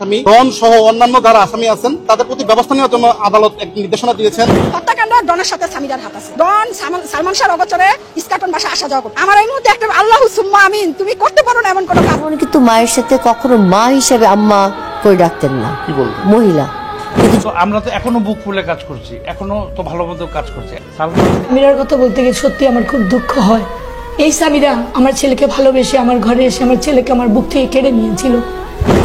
আসামি ডন সহ অন্যান্য যারা আসামি আছেন তাদের প্রতি ব্যবস্থা নেওয়ার জন্য আদালত এক নির্দেশনা দিয়েছেন। হত্যাকাণ্ড ডনের সাথে সামিরার হাত আছে। ডন সালমান শাহর অগোচরে ইস্কাটন বাসা আসা যাওয়া করে। আমার এই মুহূর্তে একটা আল্লাহু সুম্মা আমিন, তুমি করতে পারো না এমন কোনো কাজ। কিন্তু মায়ের সাথে কখনো মা হিসেবে আম্মা করে ডাকতেন না, কি বলবো মহিলা। আমরা তো এখনো বুক ফুলে কাজ করছি, এখনো তো ভালো মতো কাজ করছি। সামিরার কথা বলতে গিয়ে সত্যি আমার খুব দুঃখ হয়। এই সামিরা আমার ছেলেকে ভালোবেসে আমার ঘরে এসে আমার ছেলেকে আমার বুক থেকে কেড়ে নিয়েছিল।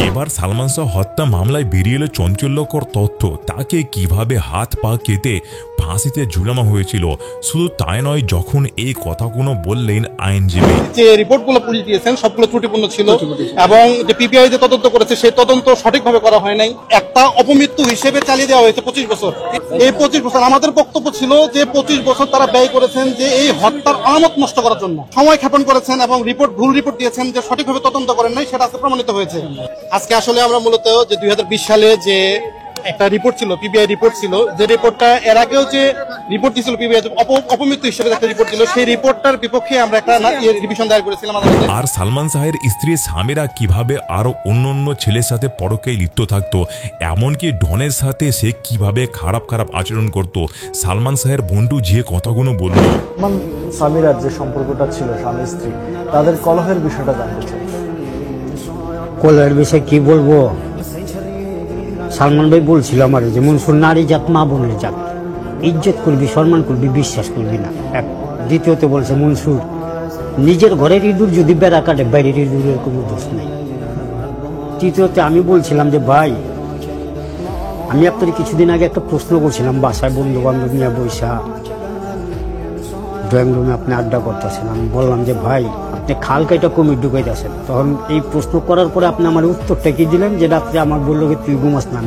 এবার সালমান শাহ হত্যা মামলায় বেরিয়ে এলো চাঞ্চল্যকর তথ্য। তাকে কিভাবে হাত পা কেটে ফাঁসিতে ঝুলানো হয়েছিল। শুধু তাই নয়, যখন এই কথাগুলো বললেন আইনজীবী, যে রিপোর্টগুলো পুলিশ দিয়েছেন সবগুলো ত্রুটিপূর্ণ ছিল এবং যে পিবিআই যে তদন্ত করেছে সেই তদন্ত সঠিকভাবে করা হয় নাই। একটা অপমৃত্যু হিসেবে চালিয়ে দেওয়া হয়েছে 25 বছর। এই 25 বছর আমাদের বক্তব্য ছিল যে 25 বছর তারা ব্যয় করেছেন যে এই হত্যার আলামত নষ্ট করার জন্য, সময় ক্ষেপণ করেছেন এবং ভুল রিপোর্ট দিয়েছেন, যে সঠিকভাবে তদন্ত করেন নাই, সেটা আজকে প্রমাণিত হয়েছে। আজকে আসলে আমরা মূলত যে 2020 সালে যে একটা রিপোর্ট ছিল, পিবিআই রিপোর্ট ছিল, যে রিপোর্টটা এর আগেও যে রিপোর্ট দিয়েছিল পিবিআই অপমৃত্যু হিসেবে একটা রিপোর্ট ছিল, সেই রিপোর্টটার বিপক্ষে আমরা একটা রিভিশন দায়ের করেছিলাম। আর সালমান শাহের স্ত্রী সামিরা কিভাবে আরো অন্য ছেলের সাথে পরকে লিপ্ত থাকতো, এমনকি ডনের সাথে সে কিভাবে খারাপ আচরণ করত, সালমান শাহের বন্ধু যে কথাগুলো বলল। সামিরার যে সম্পর্কটা ছিল স্বামী স্ত্রী, তাদের কলহের বিষয়টা জানতে চাই। কলহের বিষয়ে কি বলবো, সালমান ভাই বলছিল আমার যে মনসুর নারী জাত মা বোনের জাত, ইজ্জত করবি, সম্মান করবি, বিশ্বাস করবি না। এক দ্বিতীয়ত বলছে মনসুর নিজের ঘরের ইঁদুর যদি বেড়া কাটে বাইরের ইঁদুরের কোনো দোষ নেই। তৃতীয়তে আমি বলছিলাম যে ভাই, আমি আপনার কিছুদিন আগে একটা প্রশ্ন করছিলাম, বাসায় বন্ধু বান্ধব নিয়ে বৈশা ড্রয়িং রুমে আপনি আড্ডা করতেছেন, আমি বললাম যে ভাই আপনি খাল কাইটা কমিট ঢুকাইতেছেন। তখন এই প্রশ্ন করার পরে আপনি আমার উত্তরটা কি দিলেন, যে রাত্রে আমার বললো যে তুই ঘুমাস না।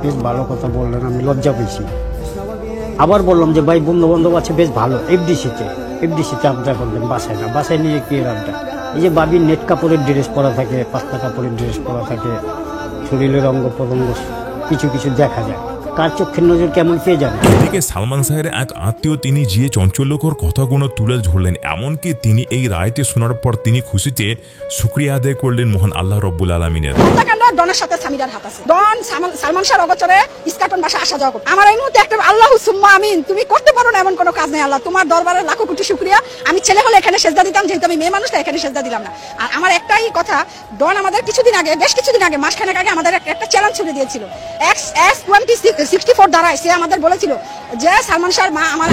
বেশ ভালো কথা বললেন, আমি লজ্জা পেয়েছি। আবার বললাম যে ভাই বন্ধু বান্ধব আছে বেশ ভালো, এফডিসিতে আড্ডা করলেন, বাসায় না। বাসায় নিয়ে কি আড্ডা? এই যে বাবির নেট কাপড়ের ড্রেস পরা থাকে, পাতলা কাপড়ের ড্রেস পরা থাকে, শরীরের অঙ্গ প্রত্যঙ্গ কিছু দেখা যায়, কার চোখের নজর কেমন পেয়ে যাবে। এদিকে সালমান শাহের এক আত্মীয় তিনি যে চাঞ্চল্যকর কথাগুলো তুলে ধরলেন, এমনকি তিনি এই রায়টি শোনার পর তিনি খুশিতে শুকরিয়া আদায় করলেন মহান আল্লাহ রব্বুল আলামিনের। হত্যাকাণ্ড ডনের সাথে সামিরার হাত আছে। ডন সালমান শাহর অগোচরে ইস্কাটন বাসা আসা যাওয়া করে। আমার এই মুহূর্তে একটা আল্লাহু সুম্মা আমিন, তুমি করতে পারো না এমন কোনো কাজ নেই। আল্লাহ তোমার দরবারে লাখো কোটি শুকরিয়া। আমি ছেলে হলে এখানে সেজদা দিতাম, যেহেতু আমি মেয়ে মানুষ, তাই এখানে সেজদা দিলাম না। আর আমার একটাই কথা, ডন আমাদের বেশ কিছুদিন আগে মাসখানেক আগে আমাদের একটা চ্যালেঞ্জ ছুড়ে দিয়েছিল। X64 দ্বারা সে আমাদের বলেছিল যে সালমান শাহর মা আমার।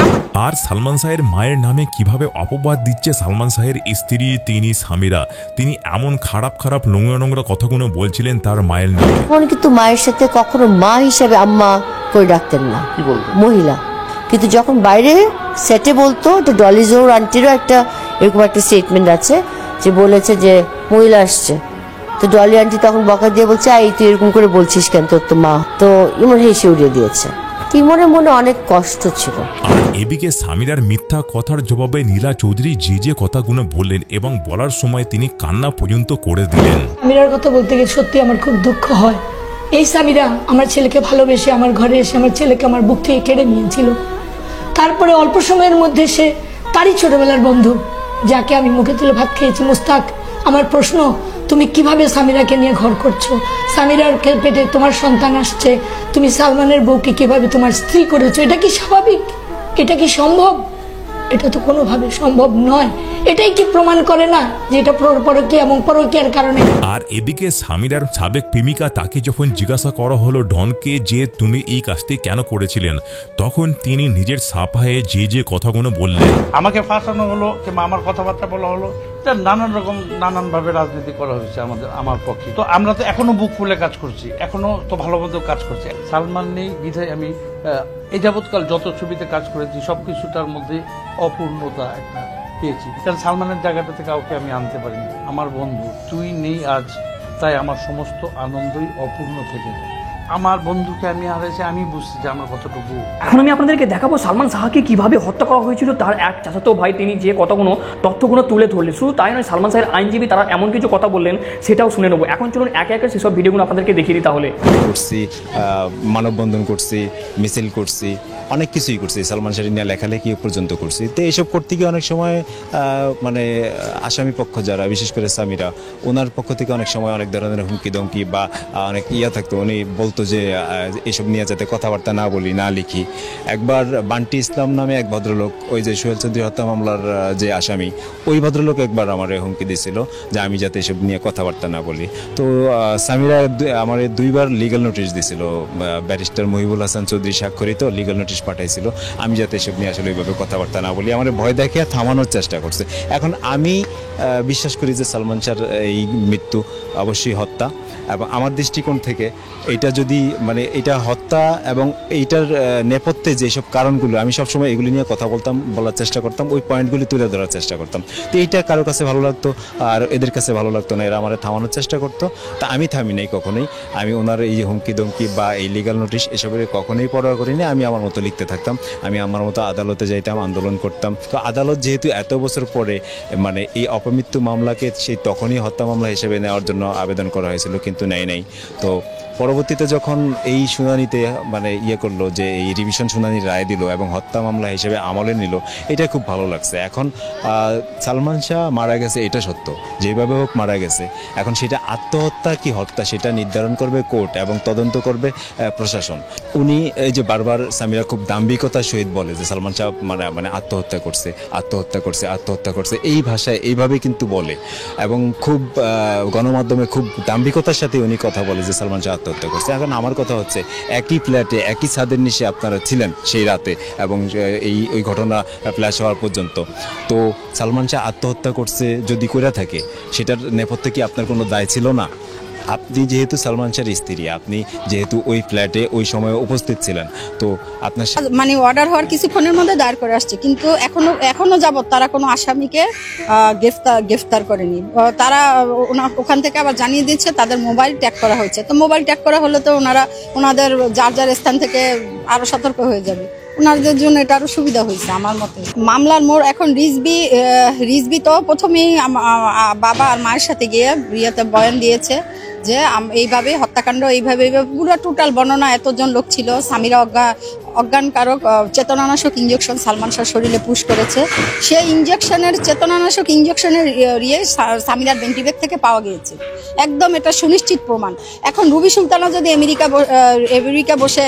আর সালমান শাহের মায়ের নামে কিভাবে অপবাদ দিচ্ছে সালমান শাহের স্ত্রী তিনি সামিরা। তিনি এমন খারাপ নোংরা কথাগুলো বলছিলেন তার মায়ের নামে। কিন্তু মায়ের সাথে কখনো মা হিসেবে আম্মা করে ডাকতেন না, কি বলবো, মহিলা। কিন্তু যখন বাইরে সেটে বলতো, তো ডলিজোর আন্টিরও একটা এরকম একটা স্টেটমেন্ট আছে যে বলেছে যে মহিলা আসছে, তো ডলি আন্টি তখন বকা দিয়ে বলছে এই তুই এরকম করে বলছিস কেন, তোর তো মা। তো ইমন হেসে উড়িয়ে দিয়েছে। ইমনের মনে অনেক কষ্ট ছিল। আর এদিকে সামিরার মিথ্যা কথার জবাবে নীলা চৌধুরী যে কথাগুলো বললেন এবং বলার সময় তিনি কান্না পর্যন্ত করে দিলেন। সামিরার কথা বলতে গিয়ে সত্যি আমার খুব দুঃখ হয়। এই সামিরা আমার ছেলেকে ভালোবেসে আমার ঘরে এসে আমার ছেলেকে আমার বুক থেকে কেড়ে নিয়েছিল। তারপরে অল্প সময়ের মধ্যে সে তারই ছোটবেলার বন্ধু, যাকে আমি মুখে তুলে ভাত খেয়েছি, মুস্তাক। আমার প্রশ্ন, তুমি কিভাবে সামিরাকে নিয়ে ঘর করছো? সামিরার পেটে তোমার সন্তান আসছে, তুমি সালমানের বউকে কিভাবে তোমার স্ত্রী করেছো? এটা কি স্বাভাবিক? এটা কি সম্ভব? এটা তো কোনোভাবে সম্ভব নয়। এটাই কি প্রমাণ করে না যে এটা পরকীয়া এবং পরকীয়ার কারণে? আর এদিকে সামিরার সাবেক প্রেমিকা, তাকে যখন জিজ্ঞাসা করা হলো ডনকে যে তুমি এই কাজটি কেন করেছিলেন, তখন তিনি নিজের সাফায়ে যে কথাগুলো বললেন। আমাকে ফাঁসানো হলো কিংবা আমার কথাবার্তা বলা হলো, নানান ভাবে রাজনীতি করা হয়েছে আমার পক্ষে। তো আমরা তো এখনো বুক ফুলে কাজ করছি, এখনো তো ভালো মতো কাজ করছি। সালমান নেই বিধায় আমি এই যাবৎকাল যত ছবিতে কাজ করেছি সবকিছুটার মধ্যে অপূর্ণতা একটা পেয়েছি। কারণ সালমানের জায়গাটাতে কাউকে আমি আনতে পারিনি। আমার বন্ধু তুই নেই আজ, তাই আমার সমস্ত আনন্দই অপূর্ণ থেকে যায়। আমার বন্ধুকে আমি হারাইছি, আমি বুঝছি যে আমার কতটুকু। এখন আমি আপনাদেরকে দেখাবো সালমান শাহকে কিভাবে হত্যা করা হয়েছিল। তার এক চাচাতো ভাই তিনি যে কতগুলো তথ্যগুলো তুলে ধরলেন, শুধু তাই নয় সালমান শাহের আইনজীবী তারা এমন কিছু কথা বললেন সেটাও শুনে নেবো। এখন চলুন একে একে সেসব ভিডিওগুলো আপনাদেরকে দেখিয়ে দিই। তাহলে করছি, মানববন্ধন করছি, মিছিল করছি, অনেক কিছুই করছি, সালমান শাহ নিয়ে লেখালেখি পর্যন্ত করছি। তো এইসব করতে গিয়ে অনেক সময় মানে আসামি পক্ষ যারা, বিশেষ করে সামিরা, ওনার পক্ষ থেকে অনেক সময় অনেক ধরনের হুমকি দমকি বা অনেক থাকতো। উনি বলতো যে এসব নিয়ে যাতে কথাবার্তা না বলি, না লিখি। একবার বান্টি ইসলাম নামে এক ভদ্রলোক, ওই যে সোহেল চৌধুরী হত্যা মামলার যে আসামি, ওই ভদ্রলোক একবার আমার হুমকি দিয়েছিল যে আমি যাতে এসব নিয়ে কথাবার্তা না বলি। তো সামিরা আমার 2বার লিগ্যাল নোটিশ দিয়েছিল, ব্যারিস্টার মহিবুল হাসান চৌধুরী স্বাক্ষরিত লিগ্যাল নোটিশ পাঠাইছিল আমি যাতে এসব নিয়ে আসলে ওইভাবে কথাবার্তা না বলি। আমার ভয় দেখিয়ে থামানোর চেষ্টা করছে। এখন আমি বিশ্বাস করি যে সালমান শাহর এই মৃত্যু অবশ্যই হত্যা, এবং আমার দৃষ্টিকোণ থেকে এটা যদি মানে এটা হত্যা এবং এইটার নেপথ্যে যেসব কারণগুলো, আমি সবসময় এগুলি নিয়ে কথা বলার চেষ্টা করতাম, ওই পয়েন্টগুলি তুলে ধরার চেষ্টা করতাম। তো এইটা কারো কাছে ভালো লাগতো আর এদের কাছে ভালো লাগতো না, এরা আমার থামানোর চেষ্টা করতো। তা আমি থামি নাই কখনোই। আমি ওনার এই হুমকি দমকি বা এই লিগাল নোটিশ এসবের কখনোই পরোয়া করিনি। আমি আমার মতো লিখতে থাকতাম, আমি আমার মতো আদালতে যাইতাম, আন্দোলন করতাম। তো আদালত যেহেতু এত বছর পরে মানে এই অপমৃত্যু মামলাকে সেই তখনই হত্যা মামলা হিসেবে নেওয়ার জন্য আবেদন করা হয়েছিল, কিন্তু নেয় নাই। তো পরবর্তীতে যখন এই শুনানিতে মানে করলো যে এই রিভিশন শুনানির রায় দিল এবং হত্যা মামলা হিসেবে আমলে নিল, এটা খুব ভালো লাগছে। এখন সালমান শাহ মারা গেছে, এটা সত্য, যেভাবে হোক মারা গেছে। এখন সেটা আত্মহত্যা কি হত্যা সেটা নির্ধারণ করবে কোর্ট এবং তদন্ত করবে প্রশাসন। উনি এই যে বারবার সামিরা খুব দাম্ভিকতার সহিত বলে যে সালমান শাহ মানে আত্মহত্যা করছে, আত্মহত্যা করছে, আত্মহত্যা করছে, এই ভাষায় এইভাবে কিন্তু বলে, এবং খুব গণমাধ্যমে খুব দাম্ভিকতার সাথে উনি কথা বলে যে সালমান শাহ আত্মহত্যা করছে। এখন আমার কথা হচ্ছে, একই ফ্ল্যাটে একই ছাদের নিচে আপনারা ছিলেন সেই রাতে এবং ওই ঘটনা ফ্ল্যাশ হওয়ার পর্যন্ত। তো সালমান শাহ আত্মহত্যা করছে যদি করে থাকে, সেটার নেপথ্যে কি আপনার কোনো দায় ছিল না? আপনি যেহেতু সালমান শাহর স্ত্রী, আপনি যেহেতু ওই ফ্ল্যাটে ওই সময় উপস্থিত ছিলেন, তো আপনার মানে অর্ডার হওয়ার কিছুক্ষণের মধ্যে দায়ের করে আসছে, কিন্তু এখনো যাবত তারা কোনো আসামিকে গ্রেফতার করেনি। তারা ওখান থেকে আবার জানিয়ে দিচ্ছে তাদের মোবাইল ট্যাগ করা হয়েছে। তো মোবাইল ট্যাগ করা হলে তো ওনাদের যার যার স্থান থেকে আরো সতর্ক হয়ে যাবে, ওনাদের জন্য এটা আরো সুবিধা হয়েছে আমার মতে। মামলার মোড় এখন রিজবি তো প্রথমেই বাবা আর মায়ের সাথে গিয়ে বিয়েতে বয়ান দিয়েছে যে এইভাবে হত্যাকাণ্ড, এইভাবে পুরো টোটাল বর্ণনা, এতজন লোক ছিল, সামিরা অজ্ঞানকারক চেতনানাশক ইঞ্জেকশন সালমান শাহ শরীরে পুশ করেছে। সেই ইঞ্জেকশনের চেতনানাশক ইঞ্জেকশনের সামিরার বেন্টিবেগ থেকে পাওয়া গিয়েছে, একদম এটা সুনিশ্চিত প্রমাণ। এখন রুবি সুলতানা যদি আমেরিকা বসে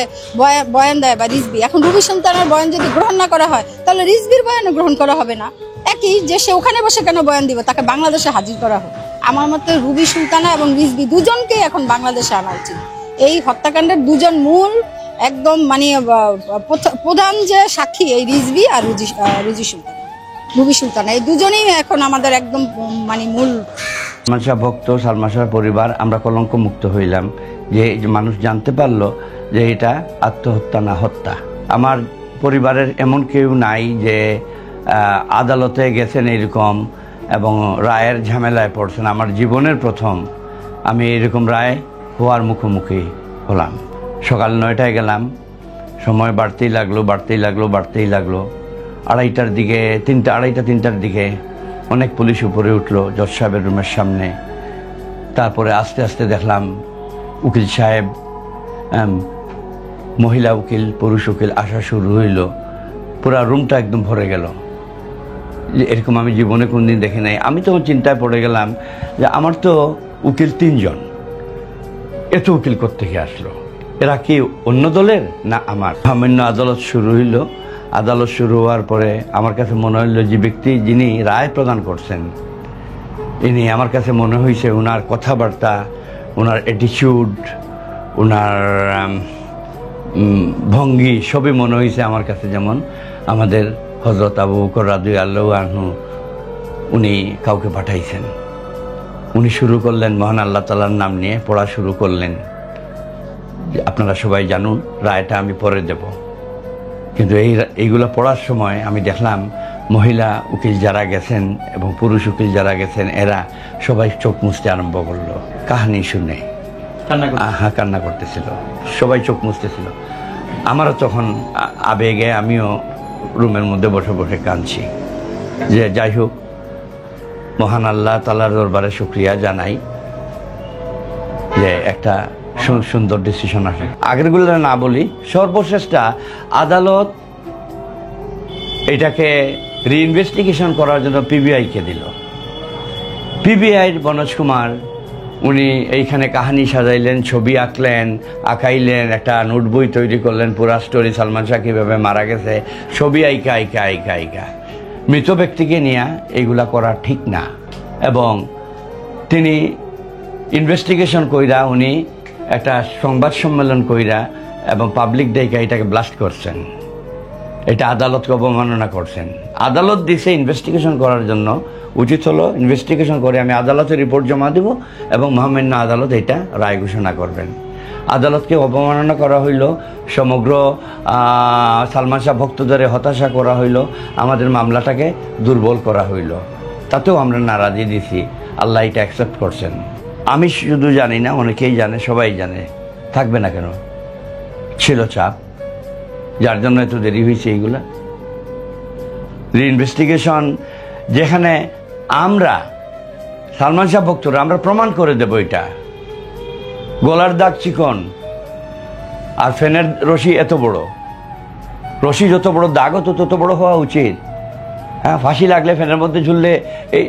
বয়ান দেয় বা রিজবি, এখন রুবি সুলতানার বয়ান যদি গ্রহণ না করা হয় তাহলে রিজবির বয়ানও গ্রহণ করা হবে না। একই যে সে ওখানে বসে কেন বয়ান দিবে, তাকে বাংলাদেশে হাজির করা হোক। আমার মতে রুবি সুলতানা এবং রিজবি দুজনকে এখন বাংলাদেশে আনা উচিত। এই হত্যাকাণ্ডের দুজন মূল একদম মানে প্রধান যে সাক্ষী এই রিজবি আর রুবি সুলতানা, এই দুজনেই এখন আমাদের একদম মানে মূল। সালমান শাহ ভক্ত, সালমান শাহ পরিবার আমরা কলঙ্ক মুক্ত হইলাম যে মানুষ জানতে পারলো যে এটা আত্মহত্যা না হত্যা। আমার পরিবারের এমন কেউ নাই যে আদালতে গেছেন এরকম এবং রায়ের ঝামেলায় পড়ছেন। আমার জীবনের প্রথম আমি এরকম রায় হওয়ার মুখোমুখি হলাম। সকাল 9টায় গেলাম, সময় বাড়তেই লাগলো। আড়াইটার দিকে 3টার দিকে অনেক পুলিশ উপরে উঠলো জজ সাহেবের রুমের সামনে। তারপরে আস্তে আস্তে দেখলাম উকিল সাহেব, মহিলা উকিল, পুরুষ উকিল আসা শুরু হইল। পুরা রুমটা একদম ভরে গেল। এরকম আমি জীবনে কোনদিন দেখি নাই। আমি তখন চিন্তায় পড়ে গেলাম যে আমার তো উকিল 3 জন, এত উকিল কোত্থেকে আসলো? এরা কি অন্য দলের না আমার? সামান্য আদালত শুরু হইল। আদালত শুরু হওয়ার পরে আমার কাছে মনে হইল যে ব্যক্তি যিনি রায় প্রদান করছেন, ইনি আমার কাছে মনে হয়েছে ওনার কথাবার্তা, ওনার অ্যাটিটিউড, ওনার ভঙ্গি সবই মনে হয়েছে আমার কাছে যেমন আমাদের হযরত আবু বকর রাদিয়াল্লাহু আনহু উনি কাউকে পাঠাইছেন। উনি শুরু করলেন মহান আল্লাহ তাআলার নাম নিয়ে পড়া শুরু করলেন। আপনারা সবাই জানুন, রায়টা আমি পরে দেব। কিন্তু এইগুলো পড়ার সময় আমি দেখলাম মহিলা উকিল যারা গেছেন এবং পুরুষ উকিল যারা গেছেন এরা সবাই চোখ মুছতে আরম্ভ করলো কাহিনী শুনে। হ্যাঁ, কান্না করতেছিল, সবাই চোখ মুছতেছিল। আমারও তখন আবেগে আমিও রুমের মধ্যে বসে বসে কাঁদছি। যে যাই হোক, মহান আল্লাহ তাআলার দরবারে শুকরিয়া জানাই যে একটা সুন্দর ডিসিশন আসে। আগেরগুলো না বলি, সর্বশেষটা আদালত এটাকে রিইনভেস্টিগেশন করার জন্য পিবিআইকে দিল। পিবিআইয়ের মনোজ কুমার উনি এইখানে কাহিনী সাজাইলেন, ছবি আঁকাইলেন, একটা নোট বই তৈরি করলেন, পুরা স্টোরি সালমান শাহ কীভাবে মারা গেছে, ছবি আইকা। মৃত ব্যক্তিকে নিয়ে এইগুলা করা ঠিক না। এবং তিনি ইনভেস্টিগেশন কইরা উনি একটা সংবাদ সম্মেলন কইরা এবং পাবলিক ডেকে এটাকে ব্লাস্ট করছেন। এটা আদালতকে অবমাননা করছেন। আদালত দিছে ইনভেস্টিগেশন করার জন্য, উচিত হলো ইনভেস্টিগেশন করে আমি আদালতে রিপোর্ট জমা দেব এবং মহামান্য আদালত এটা রায় ঘোষণা করবেন। আদালতকে অবমাননা করা হইল, সমগ্র সালমান শাহ ভক্তদের হতাশা করা হইল, আমাদের মামলাটাকে দুর্বল করা হইল। তাতেও আমরা নারাজি দিছি, আল্লাহ এটা অ্যাকসেপ্ট করছেন। আমি শুধু জানি না, অনেকেই জানে, সবাই জানে, থাকবে না কেন, ছিল চাপ, যার জন্য এত দেরি হয়েছে। এইগুলা রিইনভেস্টিগেশন, যেখানে আমরা সালমান শাহ ভক্তরা আমরা প্রমাণ করে দেব এটা গলার দাগ চিকন আর ফ্যানের রশি এত বড়, রশি যত বড় দাগও তো তত বড় হওয়া উচিত। হ্যাঁ, ফাঁসি লাগলে ফ্যানের মধ্যে ঝুললে এই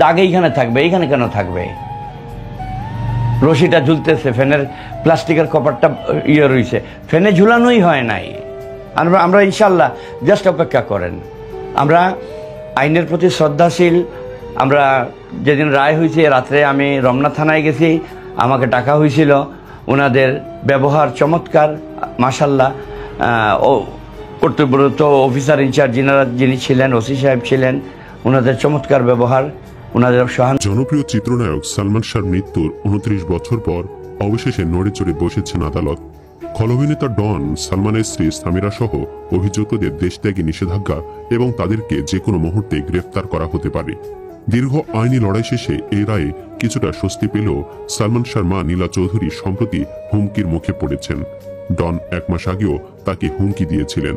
দাগ এইখানে থাকবে, এইখানে কেন থাকবে? রশিটা ঝুলতেছে, ফ্যানের প্লাস্টিকের কভারটা রয়েছে, ফ্যানে ঝুলানোই হয় নাই। আমরা ইনশাল্লাহ জাস্ট অপেক্ষা করেন। আমরা আইনের প্রতি শ্রদ্ধাশীল। আমরা যেদিন রায় হয়েছে রাত্রে আমি রমনা থানায় গেছি, আমাকে ডাকা হয়েছিল। ওনাদের ব্যবহার চমৎকার, মাশাল্লাহ। কর্তব্যরত অফিসার ইনচার্জ যিনি ছিলেন, ওসি সাহেব ছিলেন, ওনাদের চমৎকার ব্যবহার, ওনাদের জনপ্রিয় চিত্রনায়ক সালমান শাহর মৃত্যুর 29 বছর পর অবশেষে নড়ে চড়ে বসেছেন আদালত। খল-অভিনেতা ডন, সালমানের স্ত্রী সামিরা সহ অভিযুক্তদের দেশত্যাগী নিষেধাজ্ঞা এবং তাদেরকে যে কোনো মুহূর্তে গ্রেফতার করা হতে পারে। দীর্ঘ আইনি লড়াই শেষে এই রায়ে কিছুটা স্বস্তি পেলেও সালমান শাহর মা নীলা চৌধুরী সম্প্রতি হুমকির মুখে পড়েছেন। ডন 1 মাস আগেও তাকে হুমকি দিয়েছিলেন।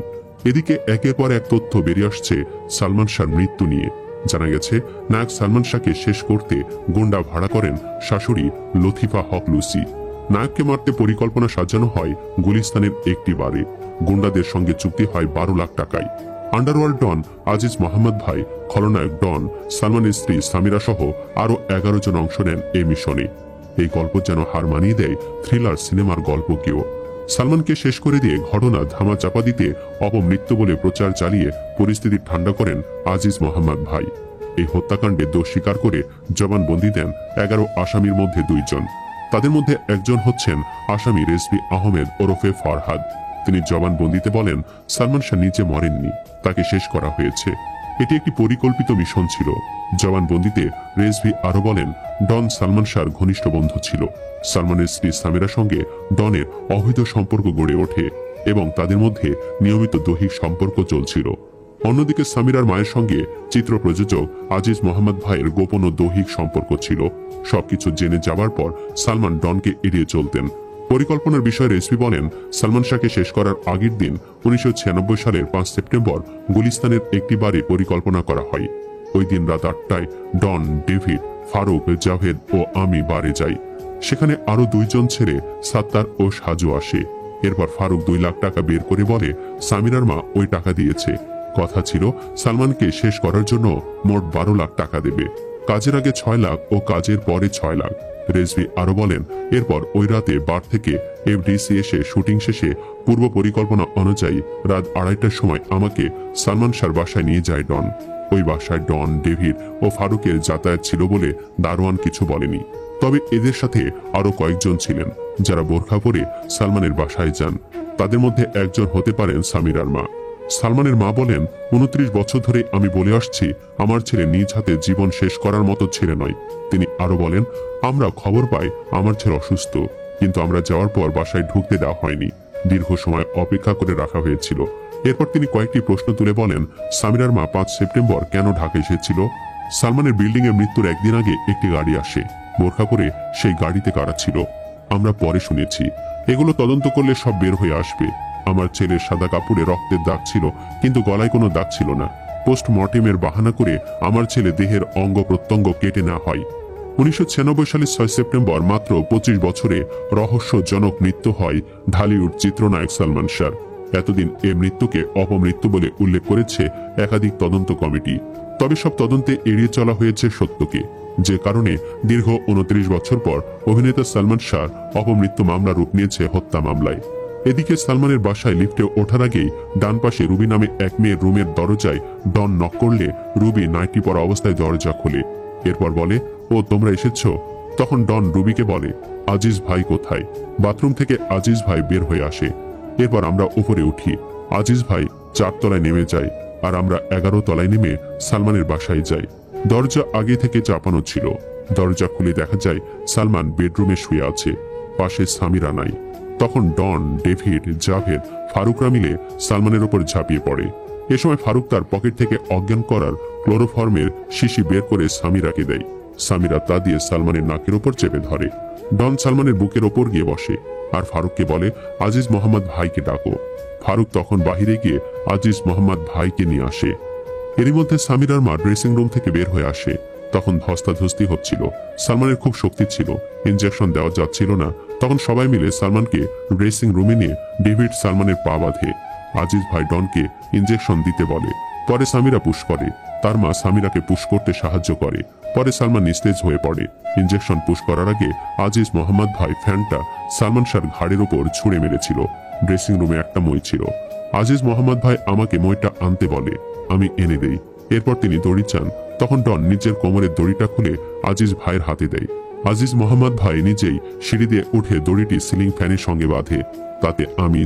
এদিকে একের পর এক তথ্য বেরিয়ে আসছে সালমান শাহর মৃত্যু নিয়ে। জানা গেছে, নায়ক সালমান শাহকে শেষ করতে গুন্ডা ভাড়া করেন শাশুড়ি লতিফা হক লুসি। নায়ককে মারতে পরিকল্পনা সাজানো হয় গুলিস্তানের একটি বারে। গুন্ডাদের সঙ্গে চুক্তি হয় 12 লাখ টাকায়। আন্ডারওয়ার্ল্ড ডন আজিজ মোহাম্মদ ভাই, খলনায়ক ডন, সালমানের স্ত্রী সামিরা সহ আরো 11 জন অংশ নেন এই মিশনে। এই গল্প যেন হার মানিয়ে দেয় থ্রিলার সিনেমার গল্পকেও। সালমানকে শেষ করে দিয়ে ঘটনা ধামা চাপা দিতে অপমৃত্যু বলে প্রচার চালিয়ে পরিস্থিতি ঠান্ডা করেন আজিজ মোহাম্মদ ভাই। এই হত্যাকাণ্ডে দোষ স্বীকার করে জবানবন্দি দেন 11 আসামির মধ্যে 2 জন। তাদের মধ্যে একজন হচ্ছেন আসামি রেজভি আহমেদ ওরফে ফরহাদ। তিনি জবানবন্দিতে বলেন, সালমান শাহ নিজে মরেননি, তাকে শেষ করা হয়েছে। এটি একটি পরিকল্পিত মিশন ছিল। জবানবন্দিতে রেজভি আরো বলেন, ডন সালমান শাহর ঘনিষ্ঠ বন্ধু ছিল। সালমানের স্ত্রী সামিরার সঙ্গে ডনের অবৈধ সম্পর্ক গড়ে ওঠে এবং তাদের মধ্যে নিয়মিত দৈহিক সম্পর্ক চলছিল। অন্যদিকে সামিরার মায়ের সঙ্গে চিত্র প্রযোজক আজিজ মোহাম্মদ ভাইয়ের গোপন ও দৈহিক সম্পর্ক ছিল। সবকিছু জেনে যাবার পর সালমান ডনকে এড়িয়ে চলতেন। পরিকল্পনার বিষয়ে রেজভি বলেন, সালমান শাহকে শেষ করার আগের দিন 1996 সালের 5 সেপ্টেম্বর গুলিস্তানের একটি বারে পরিকল্পনা করা হয়। ওই দিন রাত 8টায় ডন, ডেভিড, ফারুক, জাভেদ ও আমি বারে যাই। সেখানে আরো 2 জন ছেড়ে সাত্তার ও সাজু আসে। এরপর ফারুক 2 লাখ টাকা বের করে বলে, সামিরার মা ওই টাকা দিয়েছে। কথা ছিল সালমানকে শেষ করার জন্য মোট 12 লাখ টাকা দেবে। কাজের আগে 6 লাখ ও কাজের পরে 6 লাখ। রেজভি আরো বলেন, এরপর ওই রাতে বার থেকে এফডিসি এসে শুটিং শেষে পূর্ব পরিকল্পনা অনুযায়ী রাত 2:30টার সময় আমাকে সালমান শাহর বাসায় নিয়ে যায় ডন। ওই বাসায় ডন, ডেভিড ও ফারুকের যাতায়াত ছিল বলে দারোয়ান কিছু বলেনি। তবে এদের সাথে আরো কয়েকজন ছিলেন যারা বোরখা পরে সালমানের বাসায় যান। তাদের মধ্যে একজন হতে পারেন সামিরার মা। সালমানের মা বলেন, 29 বছর ধরে আমি বলে আসছি আমার ছেলে নিজ হাতে জীবন শেষ করার মতো ছেলে নয়। তিনি আরো বলেন, আমরা খবর পাই আমার ছেলে অসুস্থ, কিন্তু আমরা যাওয়ার পর বাসায় ঢুকতে দেওয়া হয়নি। দীর্ঘ সময় অপেক্ষা করে রাখা হয়েছিল। এরপর তিনি কয়েকটি প্রশ্ন তুলে বলেন, সামিরার মা 5 সেপ্টেম্বর কেন ঢাকা এসেছিল? সালমানের বিল্ডিং এ মৃত্যুর একদিন আগে একটি গাড়ি আসে। বোরখা পরে সেই গাড়িতে কারা ছিল? আমরা পরে শুনেছি। এগুলো তদন্ত করলে সব বের হয়ে আসবে। আমার ছেলের সাদা কাপড়ে রক্তের দাগ ছিল, কিন্তু গলায় কোনো দাগ ছিল না। পোস্টমর্টেমের বাহানা করে আমার ছেলে দেহের অঙ্গ প্রত্যঙ্গ কেটে নেওয়া হয়। 1996 সালের 6 সেপ্টেম্বর মাত্র 25 বছরে রহস্যজনক মৃত্যু হয় ঢালিউড চিত্রনায়ক সালমান শাহর। এতদিন এ মৃত্যুকে অপমৃত্যু বলে উল্লেখ করেছে একাধিক তদন্ত কমিটি। তবে সব তদন্তে এড়িয়ে চলা হয়েছে সত্যকে, যে কারণে দীর্ঘ 29 বছর পর অভিনেতা সালমান শাহর অপমৃত্যু মামলা রূপ নিয়েছে হত্যা মামলায়। এদিকে সালমানের বাসায় লিফটে ওঠার আগেই ডান পাশে রুবি নামে এক মেয়ের রুমের দরজায় ডন নক করলে রুবি নাইটি পরা অবস্থায় দরজা খোলে। এরপর বলে, ও তোমরা এসেছো? তখন ডন রুবিকে বলে, আজিজ ভাই কোথায়? বাথরুম থেকে আজিজ ভাই বের হয়ে আসে। এরপর আমরা উপরে উঠি। আজিজ ভাই 4 তলায় নেমে যায়, আর আমরা 11 তলায় নেমে সালমানের বাসায় যাই। দরজা আগে থেকে চাপানো ছিল। দরজা খুলে দেখা যায় সালমান বেডরুমে শুয়ে আছে, পাশে সামিরা নাই। তখন ডন, ডেভিড, জাভেদ, ফারুকরা মিলে সালমানের ওপর ঝাঁপিয়ে পড়ে। এ সময় ফারুক তার পকেট থেকে অজ্ঞান করার ক্লোরোফর্মের শিশি বের করে সামিরাকে দেয়। সামিরা তা দিয়ে সালমানের নাকের ওপর চেপে ধরে। ডন সালমানের বুকের ওপর গিয়ে বসে আর ফারুককে বলে, আজিজ মোহাম্মদ ভাইকে ডাকো। ফারুক তখন বাহিরে গিয়ে আজিজ মোহাম্মদ ভাইকে নিয়ে আসে। এরই মধ্যে সামিরার মা ড্রেসিং রুম থেকে বের হয়ে আসে। তখন ধস্তাধস্তি হচ্ছিল। সালমানের খুব শক্তি ছিল, ইনজেকশন দেওয়া যাচ্ছিল না। তখন সবাই মিলে সালমানকে ড্রেসিং রুমে নিয়ে ডেভিড সালমানের পা বাঁধে। আজিজ ভাই ডনকে ইনজেকশন দিতে বলে। পরে সামিরা পুশ করে। তার মা সামিরাকে পুশ করতে সাহায্য করে। পরে সালমান নিস্তেজ হয়ে পড়ে। ইনজেকশন পুশ করার আগে আজিজ মোহাম্মদ ভাই ফ্যানটা সালমান শাহর ঘাড়ের ওপর ছুঁড়ে মেরেছিল। ড্রেসিং রুমে একটা মই ছিল। আজিজ মোহাম্মদ ভাই আমাকে মইটা আনতে বলে, আমি এনে দেই। এরপর তিনি দড়ি চান। তখন ডন নিজের কোমরের দড়িটা খুলে আজিজ ভাইয়ের হাতে দেয়। আজিজ মোহাম্মদ ভাই নিজেই সিঁড়ি দিয়ে উঠে দড়িটি সিলিং ফ্যানের সঙ্গে বাঁধে। তাতে আমি,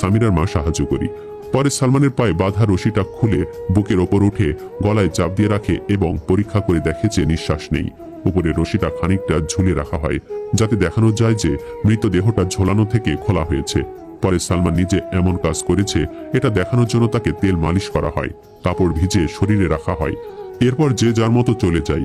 সামিরার মা সাহায্য করি। পরে সালমানের পায়ে বাঁধা রশিটা খুলে বুকের ওপর উঠে গলায় চাপ দিয়ে রাখে এবং পরীক্ষা করে দেখে যে নিঃশ্বাস নেই। উপরে রশিটা খানিকটা ঝুলে রাখা হয়, যাতে দেখানো যায় যে মৃতদেহটা ঝোলানো থেকে খোলা হয়েছে। পরে সালমান নিজে এমন কাজ করেছে এটা দেখানোর জন্য তাকে তেল মালিশ করা হয়, কাপড় ভিজে শরীরে রাখা হয়। এরপর যে যার মতো চলে যাই।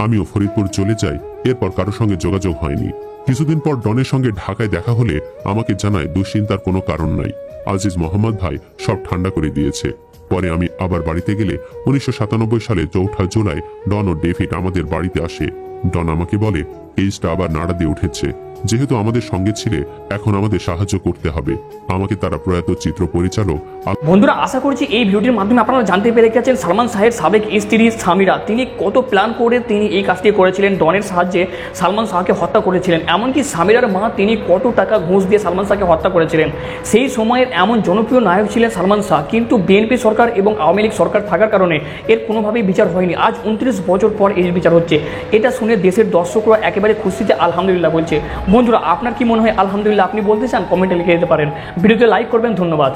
আমিও ফরিদপুর চলে যাই। এরপর কারোর সঙ্গে যোগাযোগ হয়নি। কিছুদিন পর ডনের সঙ্গে ঢাকায় দেখা হলে আমাকে জানায় দুশ্চিন্তার কোনো কারণ নাই, আজিজ মোহাম্মদ ভাই সব ঠান্ডা করে দিয়েছে। পরে আমি আবার বাড়িতে গেলে 1997 সালে 4 জুলাই ডন ও ডেভিড আমাদের বাড়িতে আসে। ডন আমাকে বলে, কেসটা আবার নাড়া দিয়ে উঠেছে। যেহেতু আমাদের সঙ্গে ছিলে, এখন আমাদের সাহায্য করতে হবে। আমাকে তারা প্রয়াত চিত্র পরিচালক। বন্ধুরা, আশা করছি এই ভিডিওটির মাধ্যমে আপনারা জানতে পেরে গেছেন সালমান শাহের সাবেক স্ত্রী সামিরা তিনি কত প্ল্যান করে তিনি এই কাজটি করেছিলেন। ডনের সাহায্যে সালমান শাহকে হত্যা করেছিলেন। এমনকি সামিরার মা তিনি কত টাকা ঘুষ দিয়ে সালমান শাহকে হত্যা করেছিলেন। সেই সময়ের এমন জনপ্রিয় নায়ক ছিলেন সালমান শাহ, কিন্তু বিএনপি সরকার এবং আওয়ামী লীগ সরকার থাকার কারণে এর কোনোভাবেই বিচার হয়নি। আজ 29 বছর পর এর বিচার হচ্ছে। এটা শুনে দেশের দর্শকরা একেবারে খুশিতে আলহামদুলিল্লাহ বলছে। বন্ধুরা, আপনার কি মনে হয় আলহামদুলিল্লাহ আপনি বলতে চান? কমেন্টে লিখে দিতে পারেন। ভিডিওতে লাইক করবেন। ধন্যবাদ।